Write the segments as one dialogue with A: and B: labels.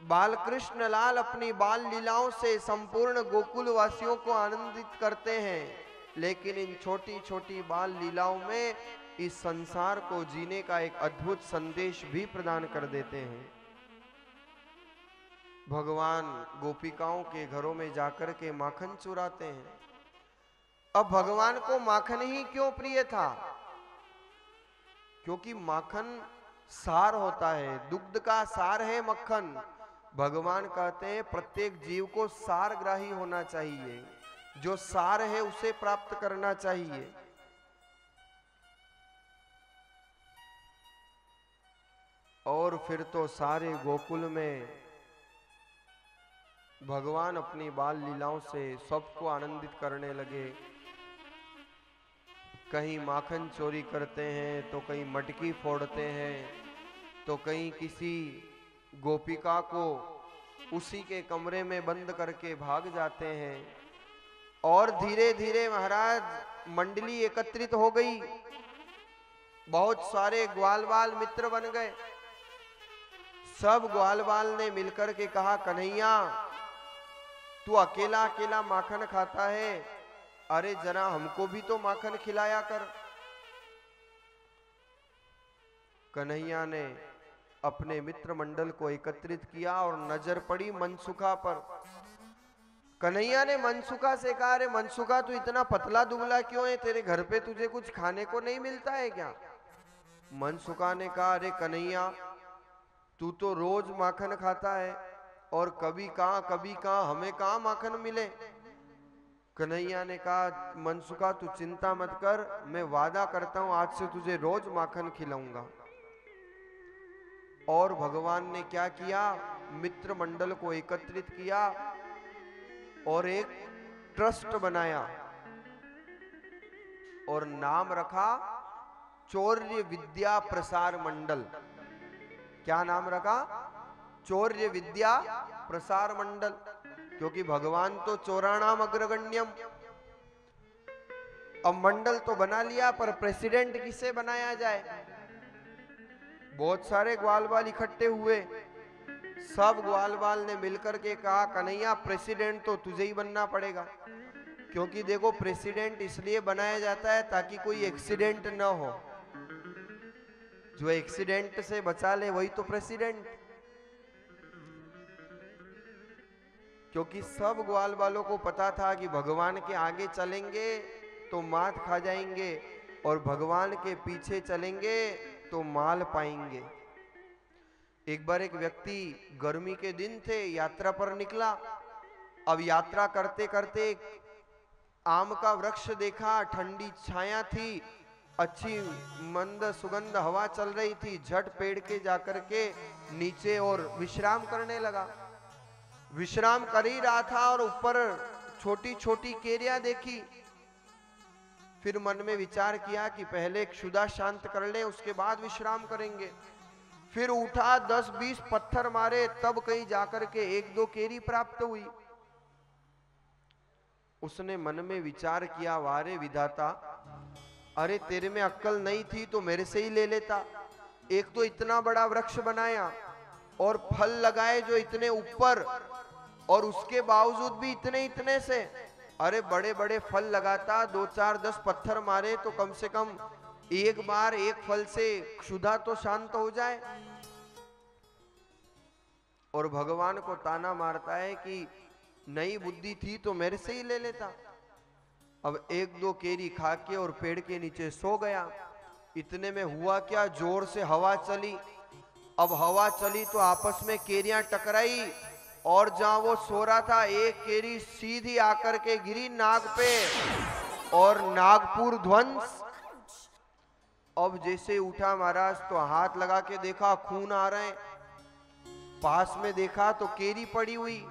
A: बाल कृष्ण लाल अपनी बाल लीलाओं से संपूर्ण गोकुल वासियों को आनंदित करते हैं, लेकिन इन छोटी छोटी बाल लीलाओं में इस संसार को जीने का एक अद्भुत संदेश भी प्रदान कर देते हैं। भगवान गोपिकाओं के घरों में जाकर के माखन चुराते हैं। अब भगवान को माखन ही क्यों प्रिय था? क्योंकि माखन सार होता है, दुग्ध का सार है मक्खन। भगवान कहते हैं प्रत्येक जीव को सारग्राही होना चाहिए, जो सार है उसे प्राप्त करना चाहिए। और फिर तो सारे गोकुल में भगवान अपनी बाल लीलाओं से सबको आनंदित करने लगे। कहीं माखन चोरी करते हैं, तो कहीं मटकी फोड़ते हैं, तो कहीं किसी गोपिका को उसी के कमरे में बंद करके भाग जाते हैं। और धीरे धीरे महाराज मंडली एकत्रित हो गई, बहुत सारे ग्वालवाल मित्र बन गए। सब ग्वालवाल ने मिलकर के कहा, कन्हैया तू अकेला अकेला माखन खाता है, अरे जरा हमको भी तो माखन खिलाया कर। कन्हैया ने अपने मित्र मंडल को एकत्रित किया और नजर पड़ी मनसुखा पर। कन्हैया ने मनसुखा से कहा, अरे मनसुखा तू इतना पतला दुबला क्यों है, तेरे घर पे तुझे कुछ खाने को नहीं मिलता है क्या? मनसुखा ने कहा, अरे कन्हैया तू तो रोज माखन खाता है, और कभी कहाँ हमें कहाँ माखन मिले। कन्हैया ने कहा, मनसुखा तू चिंता मत कर, मैं वादा करता हूं आज से तुझे रोज माखन खिलाऊंगा। और भगवान ने क्या किया, मित्र मंडल को एकत्रित किया और एक ट्रस्ट बनाया और नाम रखा चौर्य विद्या प्रसार मंडल। क्या नाम रखा? चौर्य विद्या प्रसार मंडल। क्योंकि भगवान तो चौराणाम अग्रगण्यम। अब मंडल तो बना लिया, पर प्रेसिडेंट किसे बनाया जाए? बहुत सारे ग्वालवाल इकट्ठे हुए। सब ग्वालवाल ने मिलकर के कहा, कन्हैया प्रेसिडेंट तो तुझे ही बनना पड़ेगा। क्योंकि देखो प्रेसिडेंट इसलिए बनाया जाता है ताकि कोई एक्सीडेंट न हो, जो एक्सीडेंट से बचा ले वही तो प्रेसिडेंट। क्योंकि सब ग्वाल वालों को पता था कि भगवान के आगे चलेंगे तो मात खा जाएंगे, और भगवान के पीछे चलेंगे तो माल पाएंगे। एक बार एक व्यक्ति, गर्मी के दिन थे, यात्रा पर निकला। अब यात्रा करते करते एक आम का वृक्ष देखा, ठंडी छाया थी, अच्छी मंद सुगंध हवा चल रही थी। झट पेड़ के जाकर के नीचे और विश्राम करने लगा। विश्राम कर ही रहा था और ऊपर छोटी छोटी केरियां देखी। फिर मन में विचार किया कि पहले क्षुधा शांत कर लें, उसके बाद विश्राम करेंगे। फिर उठा, 10-20 पत्थर मारे, तब कहीं जाकर के 1-2 केरी प्राप्त हुई। उसने मन में विचार किया, वारे विधाता, अरे तेरे में अक्ल नहीं थी तो मेरे से ही ले लेता। एक तो इतना बड़ा वृक्ष बनाया और फल लगाए जो इतने ऊपर, और उसके बावजूद भी इतने इतने से। अरे बड़े बड़े फल लगाता, 2-4-10 पत्थर मारे तो कम से कम एक बार एक फल से क्षुधा तो शांत हो जाए। और भगवान को ताना मारता है कि नई बुद्धि थी तो मेरे से ही ले लेता। अब 1-2 केरी खा के और पेड़ के नीचे सो गया। इतने में हुआ क्या, जोर से हवा चली। अब हवा चली तो आपस में केरियां टकराई, और जहां वो सो रहा था एक केरी सीधी आकर के गिरी नाग पे, और नागपुर ध्वंस। अब जैसे उठा महाराज तो हाथ लगा के देखा खून आ रहे, पास में देखा तो केरी पड़ी हुई।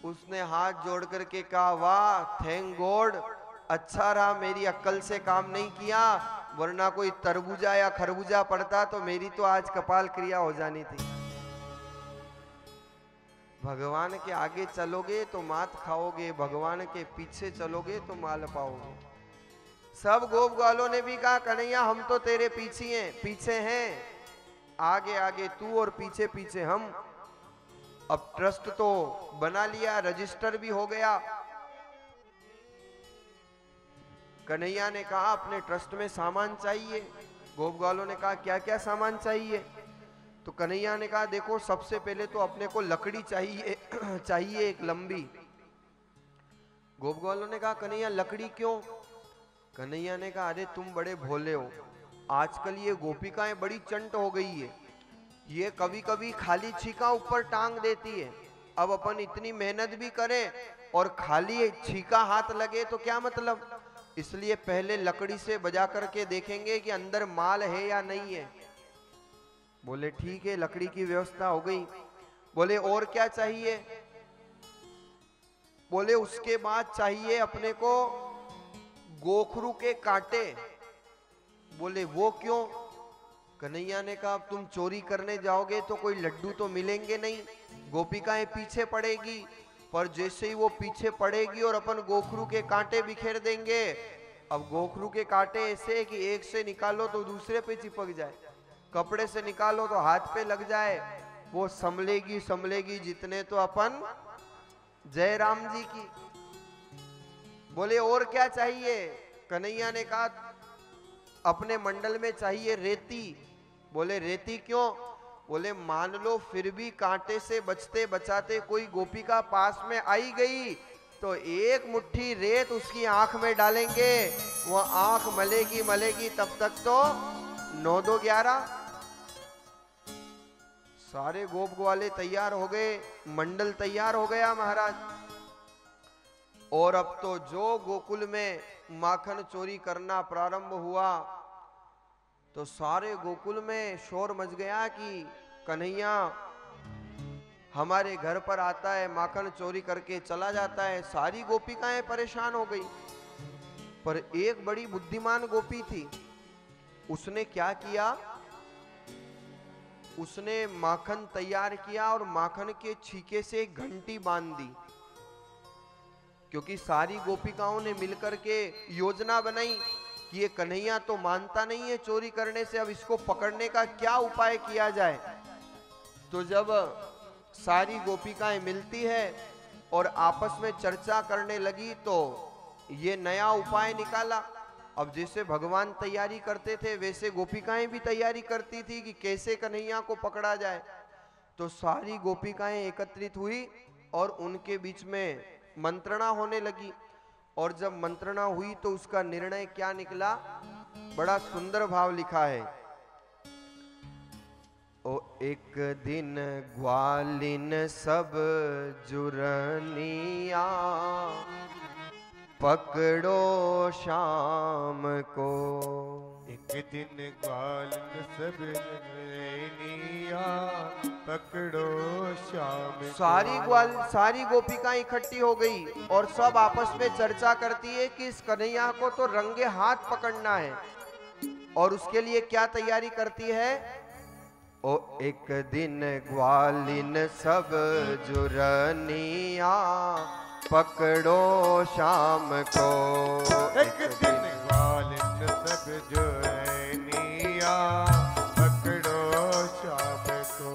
A: उसने हाथ जोड़ करके कहा, वाह थैंक गॉड, अच्छा रहा मेरी अक्ल से काम नहीं किया, वरना कोई तरबूजा या खरबूजा पड़ता तो मेरी तो आज कपाल क्रिया हो जानी थी। भगवान के आगे चलोगे तो मात खाओगे, भगवान के पीछे चलोगे तो माल पाओगे। सब गोप ग्वालों ने भी कहा, कन्हैया हम तो तेरे पीछे हैं, आगे आगे तू और पीछे पीछे हम। अब ट्रस्ट तो बना लिया, रजिस्टर भी हो गया। कन्हैया ने कहा अपने ट्रस्ट में सामान चाहिए। गोप ग्वालों ने कहा क्या क्या सामान चाहिए? तो कन्हैया ने कहा देखो सबसे पहले तो अपने को लकड़ी चाहिए चाहिए एक लंबी। गोप ग्वालों ने कहा कन्हैया लकड़ी क्यों? कन्हैया ने कहा अरे तुम बड़े भोले हो, आजकल ये गोपिकाएं बड़ी चंट हो गई है, ये कभी कभी खाली छीका ऊपर टांग देती है। अब अपन इतनी मेहनत भी करें और खाली छीका हाथ लगे तो क्या मतलब, इसलिए पहले लकड़ी से बजा करके देखेंगे कि अंदर माल है या नहीं है। बोले ठीक है, लकड़ी की व्यवस्था हो गई। बोले और क्या चाहिए? बोले उसके बाद चाहिए अपने को गोखरू के कांटे। बोले वो क्यों? कन्हैया ने कहा तुम चोरी करने जाओगे तो कोई लड्डू तो मिलेंगे नहीं, गोपिकाएं पीछे पड़ेगी, पर जैसे ही वो पीछे पड़ेगी और अपन गोखरू के कांटे बिखेर देंगे। अब गोखरू के कांटे ऐसे कि एक से निकालो तो दूसरे पे चिपक जाए, कपड़े से निकालो तो हाथ पे लग जाए, वो संभलेगी संभलेगी जितने तो अपन जय राम जी की। बोले और क्या चाहिए? कन्हैया ने कहा अपने मंडल में चाहिए रेती। बोले रेती क्यों? बोले मान लो फिर भी कांटे से बचते बचाते कोई गोपिका पास में आई गई तो एक मुट्ठी रेत उसकी आंख में डालेंगे, वो आंख मलेगी मलेगी तब तक तो 9-2-11। सारे गोप ग्वाले तैयार हो गए, मंडल तैयार हो गया महाराज। और अब तो जो गोकुल में माखन चोरी करना प्रारंभ हुआ तो सारे गोकुल में शोर मच गया कि कन्हैया हमारे घर पर आता है, माखन चोरी करके चला जाता है। सारी गोपिकाएं परेशान हो गई, पर एक बड़ी बुद्धिमान गोपी थी। उसने क्या किया? उसने माखन तैयार किया और माखन के छीके से एक घंटी बांध दी, क्योंकि सारी गोपिकाओं ने मिलकर के योजना बनाई कि ये कन्हैया तो मानता नहीं है चोरी करने से, अब इसको पकड़ने का क्या उपाय किया जाए। तो जब सारी गोपिकाएं मिलती है और आपस में चर्चा करने लगी तो ये नया उपाय निकाला। अब जैसे भगवान तैयारी करते थे वैसे गोपिकाएं भी तैयारी करती थी कि कैसे कन्हैया को पकड़ा जाए। तो सारी गोपिकाएं एकत्रित हुई और उनके बीच में मंत्रणा होने लगी। और जब मंत्रणा हुई तो उसका निर्णय क्या निकला? बड़ा सुंदर भाव लिखा है। ओ एक दिन ग्वालिन सब जुरनिया पकड़ो शाम को।
B: एक दिन ग्वालिन सब जुरनिया पकड़ो शाम को।
A: सारी गोपिकाएं इकट्ठी हो गई और सब आपस में चर्चा करती है कि इस कन्हैया को तो रंगे हाथ पकड़ना है। और उसके लिए क्या तैयारी करती है? ओ एक दिन ग्वालिन सब जुरनिया पकड़ो शाम को।
B: एक दिन ग्वालिन सब जुरनिया पकड़ो शाम को।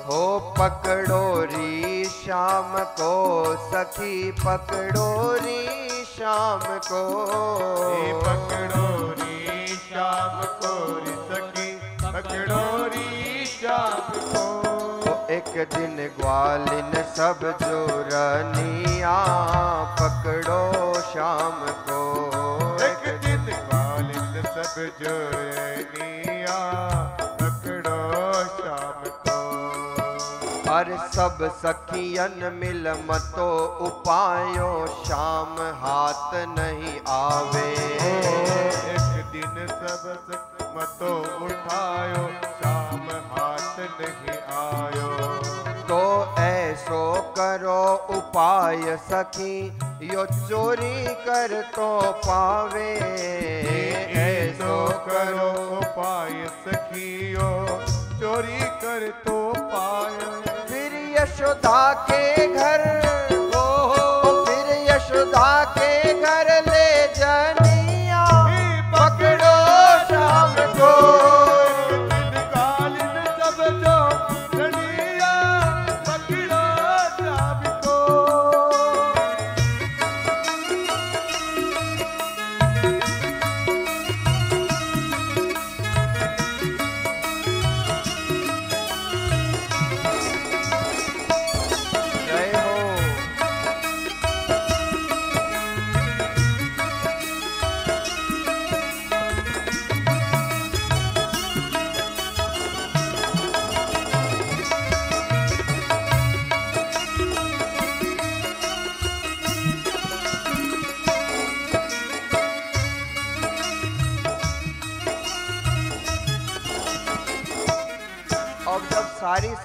A: हो पकड़ो री शाम को सखी पकड़ो री शाम को।
B: पकड़ो री शाम को री सखी पकड़ो री शाम को।
A: एक दिन ग्वालिन सब जुरनिया पकड़ो शाम को।
B: एक दिन ग्वालिन सब जुरनिया पकड़ो शाम को।
A: और सब सखियन मिल मतो उपायो शाम हाथ नहीं आवे।
B: एक दिन सब मतो उठायो शाम हाथ नहीं आयो।
A: तो ऐसो करो उपाय सखी यो चोरी कर तो पावे।
B: ऐसो करो उपाय सखियो चोरी कर तो पाए।
A: फिर यशोदा के घर फिर यशोदा के घर ले जनिया पकड़ो शाम को।
B: ग्वालिन सब जुरनिया पकड़ो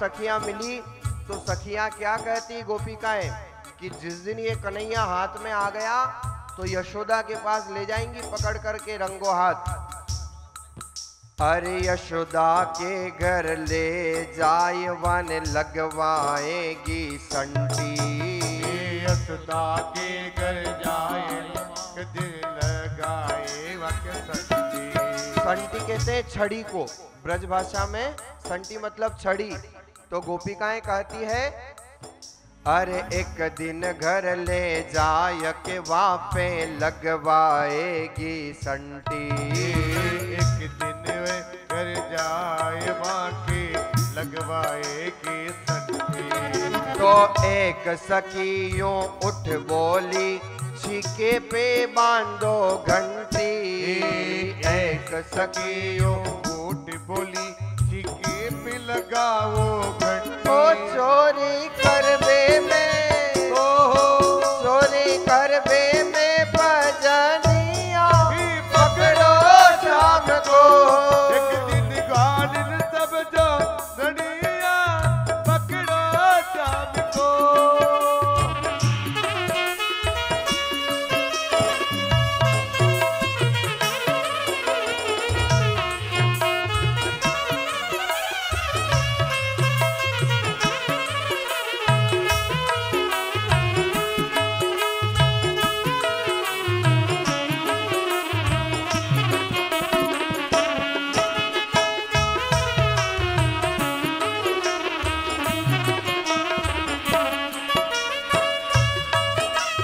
A: सखियां मिली तो सखियां क्या कहती गोपिकाएं कि जिस दिन ये कन्हैया हाथ में आ गया तो यशोदा के पास ले जाएंगी पकड़ करके रंगो हाथ। अरे यशोदा के घर ले जाए वन लगवाएगी संटी।
B: यशोदा के घर जाए दिल लगाए वक संटी।
A: संटी कहते हैं छड़ी को, ब्रज भाषा में संटी मतलब छड़ी। तो गोपिकाएं कहती है अरे एक दिन घर ले जाय के वापे लगवाएगी संटी।
B: एक दिन घर जाए वाके लगवाएगी संटी।
A: तो एक सखियों उठ बोली छीके पे बांधो घंटी।
B: एक सखियों उठ बोली छीके पे लगाओ घंटी।
A: ओ चोरी करबे में, चोरी करबे में भजनिया पकड़ो शाम को।
B: एक दिन गालिन सब जो धनिया पकड़ो शाम को।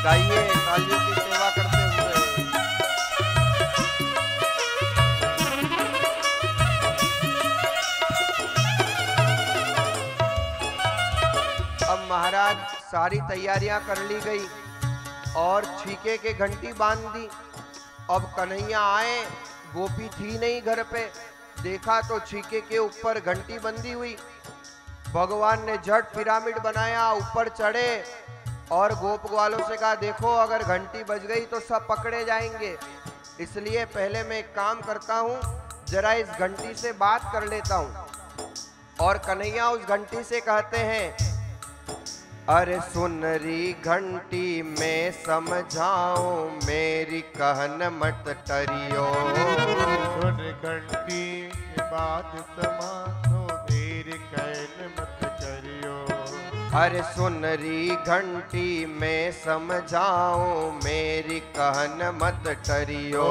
A: गाइए कालियों की सेवा करते हुए। अब महाराज सारी तैयारियां कर ली गई और छीके के घंटी बांध दी। अब कन्हैया आए, गोपी थी नहीं घर पे, देखा तो छीके के ऊपर घंटी बंधी हुई। भगवान ने झट पिरामिड बनाया, ऊपर चढ़े और गोप ग्वालों से कहा देखो अगर घंटी बज गई तो सब पकड़े जाएंगे, इसलिए पहले मैं एक काम करता हूँ, जरा इस घंटी से बात कर लेता हूँ। और कन्हैया उस घंटी से कहते हैं अरे सुनरी घंटी में समझाओ मेरी कहन मत टरियो।
B: सुन घंटी के बाद समानो मेरी कहन मत करियो।
A: अरे सुनरी घंटी में समझाओ मेरी कहन मत टरियो।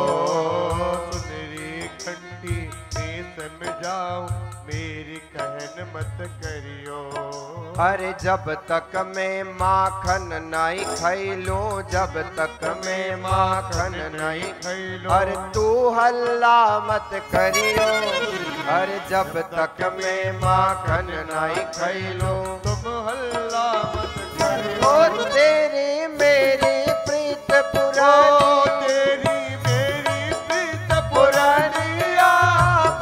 B: सुनरी घंटी में समझाओ मेरी कहन मत करियो।
A: अरे जब तक मैं माखन नहीं खैलो, जब तक मैं माखन नहीं
B: खैलो।
A: अरे तू हल्ला मत करियो। अरे जब तक मैं माखन नहीं खैलो
B: तुम हल्ला मत करियो।
A: ओ तेरी मेरी प्रीत पुरानी,
B: तेरी मेरी प्रीत
A: पुरानिया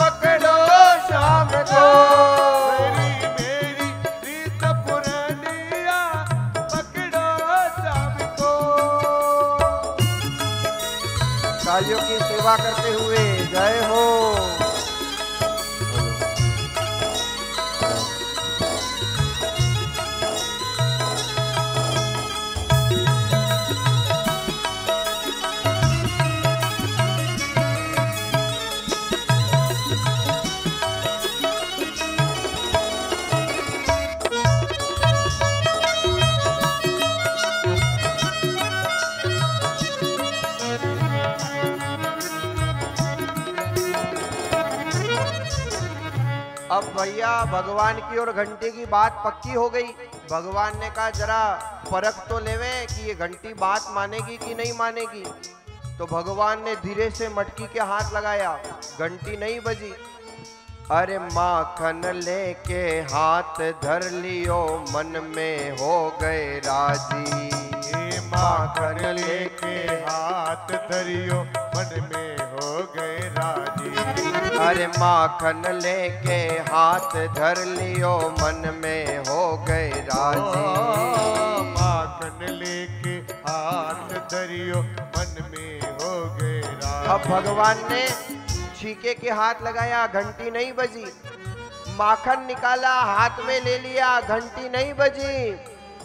A: पकड़ो शाम को।
B: मेरी प्रीत पुरानिया पकड़ो शाम को।
A: कालियों की सेवा करते हुए जय हो। अब भैया भगवान की और घंटी की बात पक्की हो गई। भगवान ने कहा जरा परख तो लेवे कि ये घंटी बात मानेगी कि नहीं मानेगी। तो भगवान ने धीरे से मटकी के हाथ लगाया, घंटी नहीं बजी। अरे माखन लेके हाथ धर लियो मन में हो गए राजी।
B: माखन लेके हाथ धरियो मन में हो गए राजी।
A: अरे माखन लेके हाथ धर लियो मन में हो गए राजी।
B: माखन लेके हाथ धरियो मन में हो गए राजी।
A: अब भगवान ने छीके के हाथ लगाया, घंटी नहीं बजी। माखन निकाला, हाथ में ले लिया, घंटी नहीं बजी।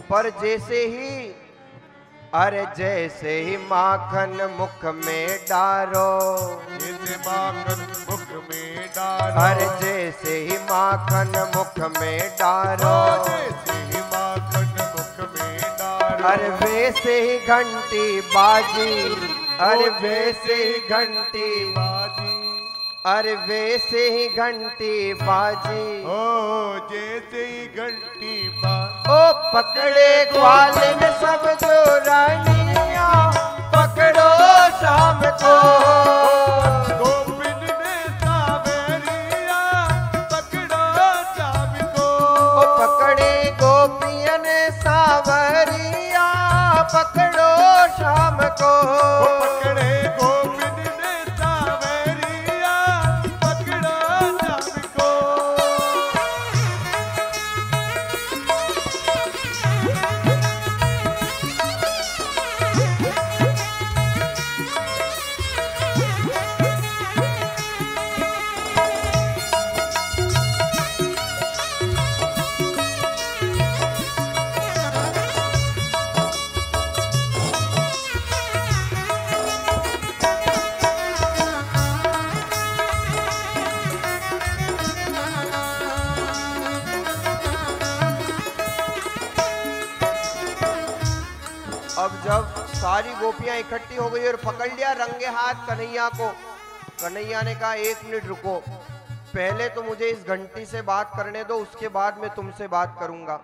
A: पर जैसे ही माखन मुख में डारो,
B: जैसे माखन मुख में डारो,
A: अरे जैसे ही माखन मुख में डारो,
B: जैसे ही माखन मुख में डारो,
A: अरे वैसे ही घंटी बाजी, अरे वैसे ही घंटी
B: बाजी,
A: अरे वैसे ही घंटी बाजी।
B: ओ जैसे ही घंटी बाजी,
A: ओ पकड़े ग्वालिन सब जो रानिया, पकड़ो शाम को।
B: गोपिन ने सावरिया, पकड़ो शाम को।
A: ओ पकड़े गोपियन सावरिया, पकड़ो शाम को।
B: ओ पकड़े गोपिन ने सावरिया, पकड़ो शाम को।
A: अब जब सारी गोपियां इकट्ठी हो गई और पकड़ लिया रंगे हाथ कन्हैया को, कन्हैया ने कहा 1 मिनट रुको, पहले तो मुझे इस घंटी से बात करने दो, उसके बाद मैं तुमसे बात करूंगा।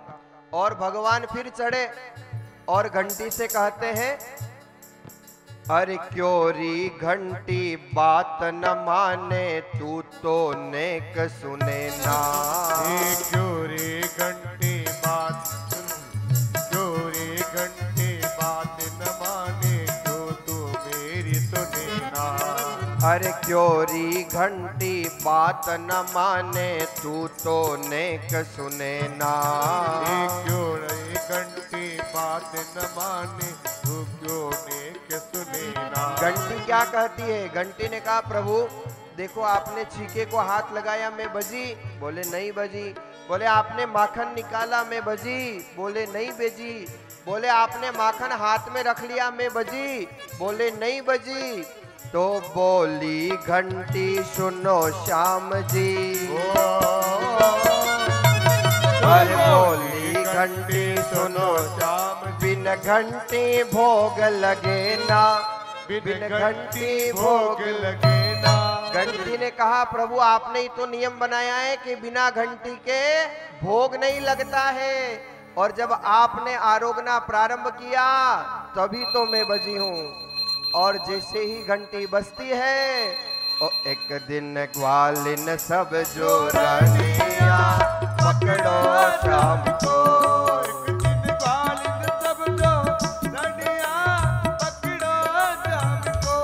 A: और भगवान फिर चढ़े और घंटी से कहते हैं, अरे क्योरी घंटी बात न माने, तू तो नेक सुने ना।
B: क्योरी घंटी बात सुन, क्योरी घंटी बात न माने, क्यों तू मेरी सुने ना।
A: अरे क्योरी घंटी बात न माने, तू तो नेक सुने ना।
B: क्योरी घंटी बात न माने, तू क्यों नेक सुने ना।
A: घंटी क्या कहती है? घंटी ने कहा प्रभु देखो आपने छीके को हाथ लगाया, मैं बजी, बोले नहीं बजी। बोले आपने माखन निकाला, मैं बजी, बोले नहीं बजी। बोले आपने माखन हाथ में रख लिया, मैं बजी, बोले नहीं बजी। तो बोली घंटी सुनो श्याम जी, अरे बोली घंटी सुनो
B: श्याम,
A: बिन घंटी भोग लगे ना, बिन घंटी भोग
B: लगे ना।
A: घंटी ने कहा प्रभु आपने ही तो नियम बनाया है कि बिना घंटी के भोग नहीं लगता है, और जब आपने आरोगना प्रारंभ किया तभी तो मैं बजी हूँ। और जैसे ही घंटी बजती है, ओ एक दिन ग्वालिन सब जो रानिया, पकड़ो शाम को।
B: एक दिन ग्वालिन सब जो रानिया, पकड़ो शाम को।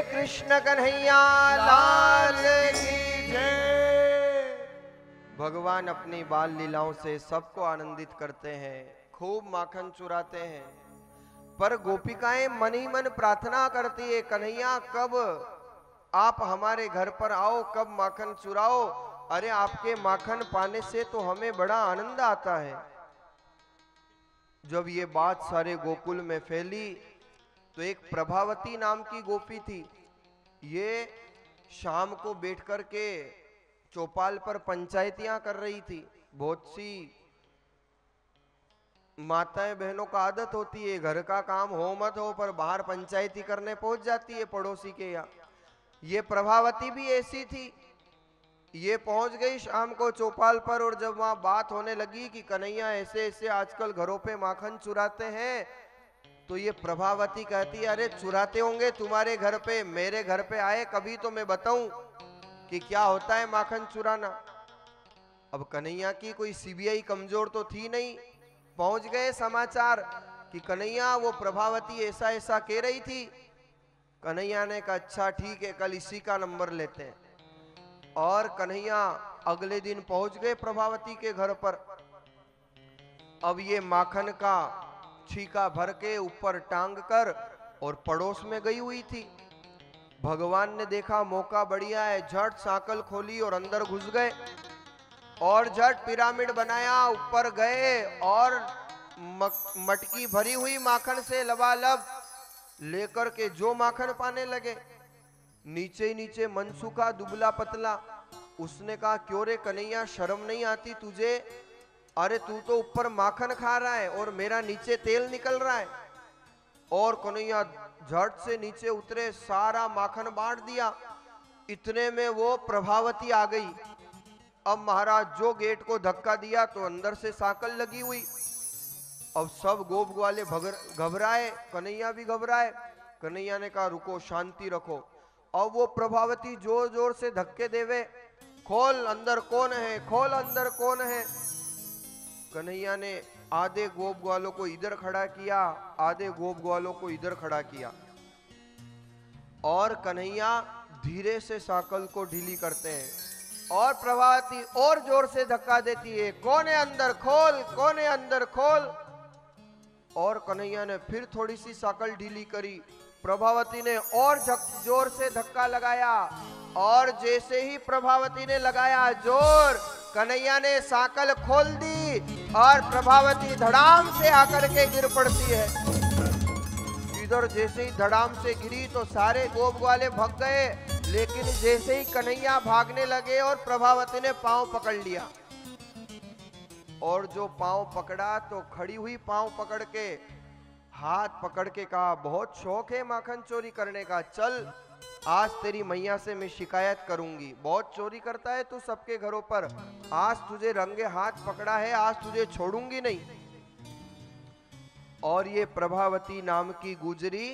A: कृष्ण कन्हैया लाल की
B: जय।
A: भगवान अपनी बाल लीलाओं से सबको आनंदित करते हैं, खूब माखन चुराते हैं। पर गोपिकाएं मन ही मन प्रार्थना करती है, कन्हैया कब आप हमारे घर पर आओ, कब माखन चुराओ। अरे आपके माखन पाने से तो हमें बड़ा आनंद आता है। जब ये बात सारे गोकुल में फैली तो एक प्रभावती नाम की गोपी थी, ये शाम को बैठ कर के चौपाल पर पंचायतियां कर रही थी। बहुत सी माताएं बहनों का आदत होती है, घर का काम हो मत हो पर बाहर पंचायती करने पहुंच जाती है पड़ोसी के यहाँ। ये प्रभावती भी ऐसी थी, ये पहुंच गई शाम को चौपाल पर, और जब वहां बात होने लगी कि कन्हैया ऐसे ऐसे आजकल घरों पे माखन चुराते हैं, तो ये प्रभावती कहती है अरे चुराते होंगे तुम्हारे घर पे, मेरे घर पे आए कभी तो मैं बताऊं कि क्या होता है माखन चुराना। अब कन्हैया की कोई सीबीआई कमजोर तो थी नहीं, पहुंच गए समाचार कि कन्हैया वो प्रभावती ऐसा ऐसा कह रही थी। कन्हैया ने कहा अच्छा ठीक है, कल इसी का नंबर लेते हैं। और कन्हैया अगले दिन पहुंच गए प्रभावती के घर पर। अब ये माखन का छीका भर के ऊपर टांग कर और पड़ोस में गई हुई थी। भगवान ने देखा मौका बढ़िया है, झट साकल खोली और अंदर घुस गए और झट पिरामिड बनाया, ऊपर गए और मटकी भरी हुई माखन से लबालब लेकर के जो माखन पाने लगे। नीचे ही नीचे मनसुखा दुबला पतला। उसने कहा क्यों रे कन्हैया, शर्म नहीं आती तुझे? अरे तू तो ऊपर माखन खा रहा है और मेरा नीचे तेल निकल रहा है। और कन्हैया झट से नीचे उतरे, सारा माखन बांट दिया। इतने में वो प्रभावती आ गई। अब महाराज जो गेट को धक्का दिया तो अंदर से साकल लगी हुई। अब सब गोप ग्वाले घबराए, कन्हैया भी घबराए। कन्हैया ने कहा रुको, शांति रखो। अब वो प्रभावती जोर जोर से धक्के देवे, खोल अंदर कौन है, खोल अंदर कौन है। कन्हैया ने आधे गोप ग्वालों को इधर खड़ा किया, आधे गोप ग्वालों को इधर खड़ा किया और कन्हैया धीरे से साकल को ढीली करते हैं और प्रभावती और जोर से धक्का देती है, कौन है अंदर, खोल, कौन है अंदर, खोल। और कन्हैया ने फिर थोड़ी सी साकल ढीली करी। प्रभावती ने और जोर से धक्का लगाया और जैसे ही प्रभावती ने लगाया जोर, कन्हैया ने साकल खोल दी और प्रभावती धड़ाम से आकर के गिर पड़ती है। इधर जैसे ही धड़ाम से गिरी तो सारे गोप वाले भाग गए, लेकिन जैसे ही कन्हैया भागने लगे और प्रभावती ने पांव पकड़ लिया और जो पांव पकड़ा तो खड़ी हुई पांव पकड़ के हाथ पकड़ के कहा बहुत शौक है माखन चोरी करने का, चल आज तेरी मैया से मैं शिकायत करूंगी, बहुत चोरी करता है तू सबके घरों पर, आज तुझे रंगे हाथ पकड़ा है, आज तुझे छोड़ूंगी नहीं। और ये प्रभावती नाम की गुजरी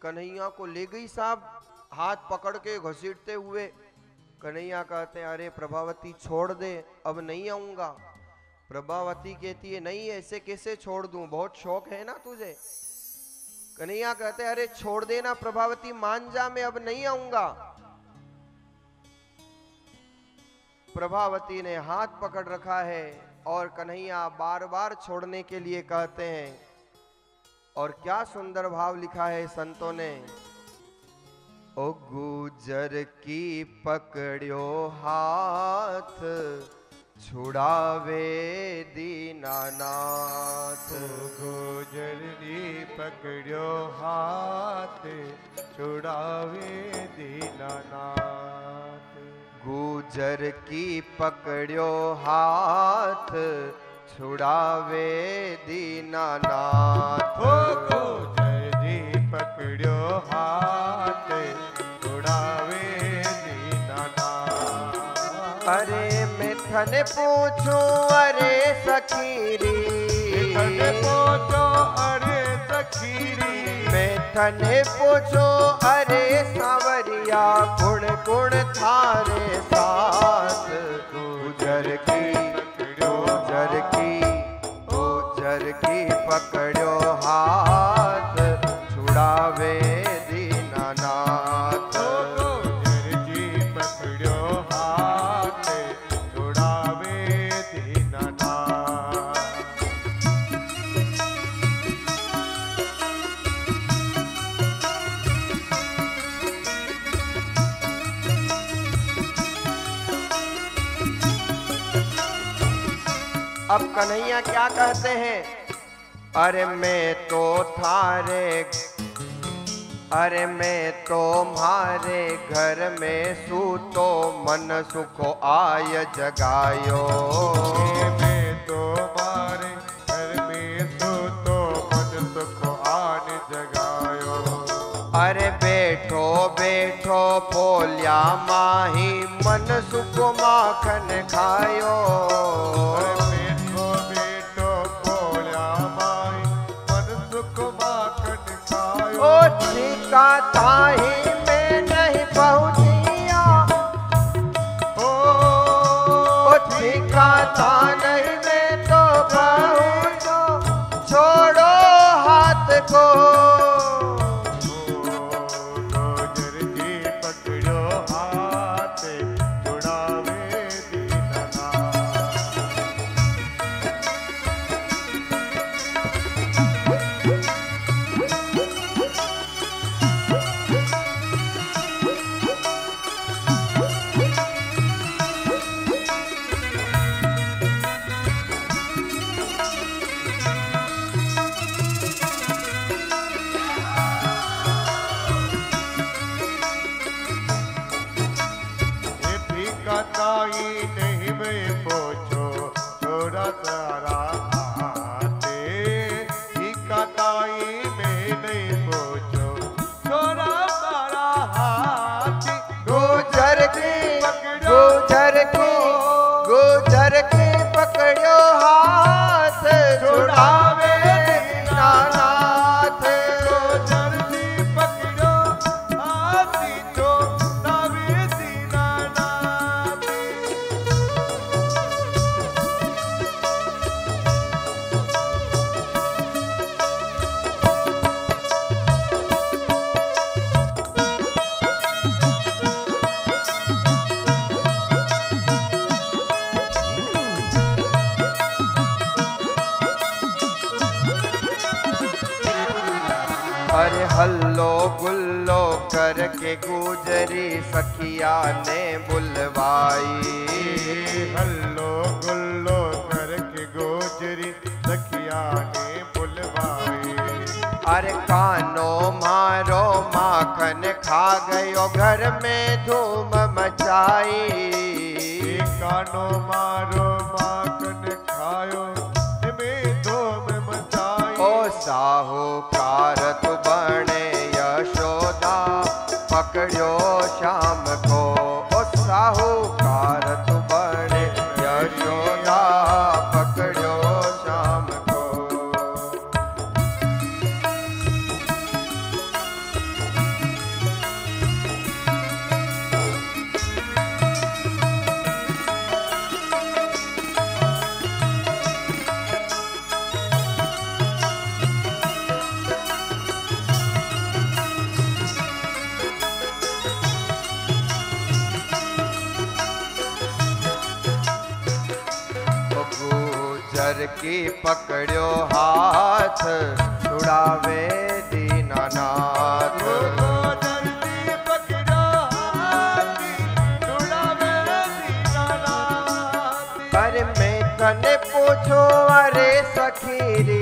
A: कन्हैया को ले गई साहब, हाथ पकड़ के घसीटते हुए। कन्हैया कहते हैं अरे प्रभावती छोड़ दे, अब नहीं आऊंगा। प्रभावती कहती है नहीं ऐसे कैसे छोड़ दूं, बहुत शौक है ना तुझे। कन्हैया कहते अरे छोड़ देना प्रभावती, मान जा, मैं अब नहीं आऊंगा। प्रभावती ने हाथ पकड़ रखा है और कन्हैया बार बार छोड़ने के लिए कहते हैं। और क्या सुंदर भाव लिखा है संतों ने, ओ गुजर की पकड़ियो हाथ छुड़ावे दीनानाथ।
B: गुजर की पकड़ियो हाथ छुड़ावे दीनानाथ।
A: गुजर की पकड़ियो हाथ छुड़ावे दीनानाथ।
B: ओ गुजर की पकड़ियो हाथ छुड़ावे दीनानाथ।
A: अरे मैं थने पूछूं अरे सखीरी,
B: थने पूछो अरे सखीरी,
A: मैं थने पूछूं अरे सावरिया, गुण गुण थारे साथ। गुजर की पकड़ो हाथ छुड़ावे दीनानाथ।
B: गुजर की पकड़ो हाथ छुड़ावे दीनानाथ।
A: अब कन्हैया क्या कहते हैं, अरे मैं तो थारे, अरे मैं तो म्हारे घर में सूतो, मन सुखो आय जगायो।
B: मैं तो मारे घर में सूतो, मन सुखो आन जगायो।
A: अरे बैठो बैठो पोलिया माही, मन सुखो माखन खायो।
B: बैठो बैठो पोलिया माही, मन सुखो माखन खायो।
A: ओ ठीका ताही मैं नहीं पहुँचिया, ओ हल्लो गुल्लो करके गुजरी सखिया ने बुलवाई।
B: हल्लो गुल्लो करके गुजरी सखिया ने बुलवाई।
A: अरे कानो मारो माखन खा गयो घर में धूम मचाई।
B: कानो मारो माखन खायो में धूम मचाई।
A: ओ साहूकार तू बने यशोदा पकड़ो शाम को। ओ साहूकार तू बने यशोदा पकड़ो शाम को। गुजर की पकड़ो हाथ छुड़ावे दीनानाथ।
B: गुजर की पकड़ो हाथ छुड़ावे दीनानाथ।
A: अरे मैं कने पूछो अरे सखीरी,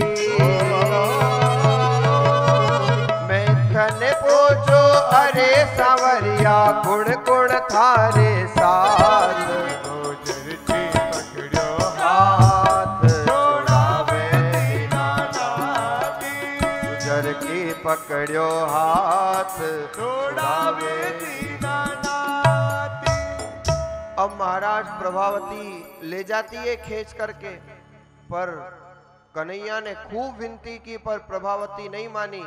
A: मैं कने पूछो अरे सावरिया गुण गुण थारे साथ।
B: गुजर की पकड़ो
A: हाथ छुड़ावे दीनानाथ। गुजर की पकड़ो हाथ
B: छुड़ावे दीनानाथ।
A: अब महाराज प्रभावती ले जाती है खींच करके, पर कन्हैया ने खूब विनती की पर प्रभावती नहीं मानी।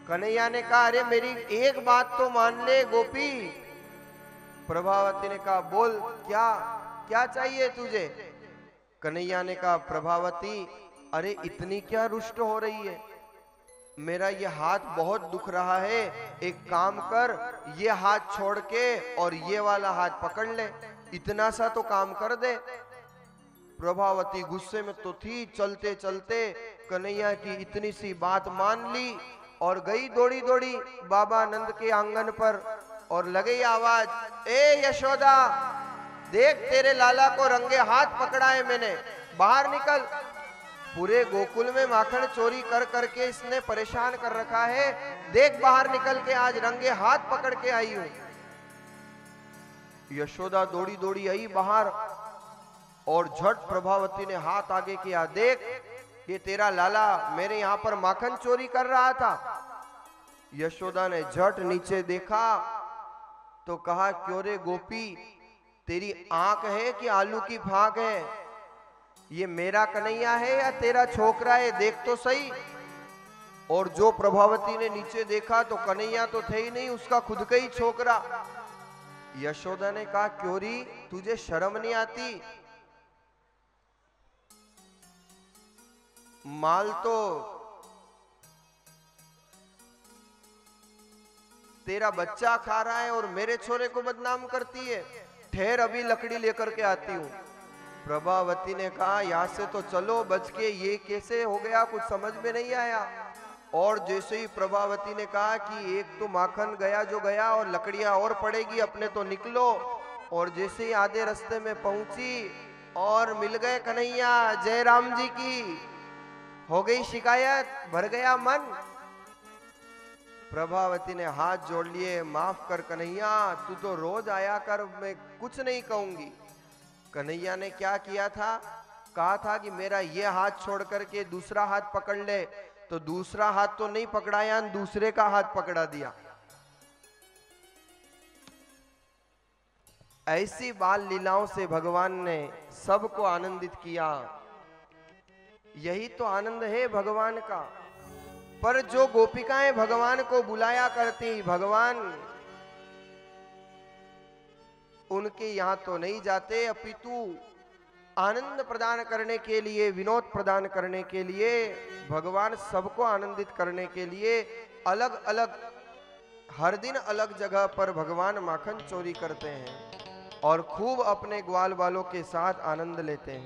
A: कन्हैया ने कहा अरे मेरी एक बात तो मान ले गोपी। प्रभावती ने कहा बोल क्या क्या चाहिए तुझे। कन्हैया ने कहा प्रभावती अरे इतनी क्या रुष्ट हो रही है, मेरा ये हाथ बहुत दुख रहा है। एक काम कर ये हाथ छोड़ के और ये वाला हाथ पकड़ ले, इतना सा तो काम कर दे। प्रभावती गुस्से में तो थी, चलते चलते कन्हैया की इतनी सी बात मान ली और गई दौड़ी दौड़ी बाबा नंद के आंगन पर और लगी आवाज, ए यशोदा देख तेरे लाला को रंगे हाथ पकड़ा है मैंने, बाहर निकल। पूरे गोकुल में माखन चोरी कर करके इसने परेशान कर रखा है, देख बाहर निकल के आज रंगे हाथ पकड़ के आई हूं। यशोदा दौड़ी दौड़ी आई बाहर और झट प्रभावती ने हाथ आगे किया, देख ये तेरा लाला मेरे यहां पर माखन चोरी कर रहा था। यशोदा ने झट नीचे देखा तो कहा क्यों रे गोपी तेरी आंख है कि आलू की फाक है, ये मेरा कन्हैया है या तेरा छोकरा है, देख तो सही। और जो प्रभावती ने नीचे देखा तो कन्हैया तो थे ही नहीं, उसका खुद का ही छोकरा। यशोदा ने कहा क्यों री तुझे शर्म नहीं आती, माल तो तेरा बच्चा खा रहा है और मेरे छोरे को बदनाम करती है, ठहर अभी लकड़ी लेकर के आती हूं। प्रभावती ने कहा यहां से तो चलो बच के, ये कैसे हो गया कुछ समझ में नहीं आया। और जैसे ही प्रभावती ने कहा कि एक तो माखन गया जो गया और लकड़ियां और पड़ेगी, अपने तो निकलो। और जैसे ही आधे रास्ते में पहुंची और मिल गए कन्हैया, जय राम जी की, हो गई शिकायत, भर गया मन। प्रभावती ने हाथ जोड़ लिए, माफ कर कन्हैया, तू तो रोज आया कर, मैं कुछ नहीं कहूंगी। कन्हैया ने क्या किया था, कहा था कि मेरा ये हाथ छोड़ करके दूसरा हाथ पकड़ ले, तो दूसरा हाथ तो नहीं पकड़ाया, दूसरे का हाथ पकड़ा दिया। ऐसी बाल लीलाओं से भगवान ने सबको आनंदित किया। यही तो आनंद है भगवान का। पर जो गोपिकाएं भगवान को बुलाया करती, भगवान उनके यहां तो नहीं जाते, अपितु आनंद प्रदान करने के लिए, विनोद प्रदान करने के लिए, भगवान सबको आनंदित करने के लिए अलग अलग हर दिन अलग जगह पर भगवान माखन चोरी करते हैं और खूब अपने ग्वाल वालों के साथ आनंद लेते हैं।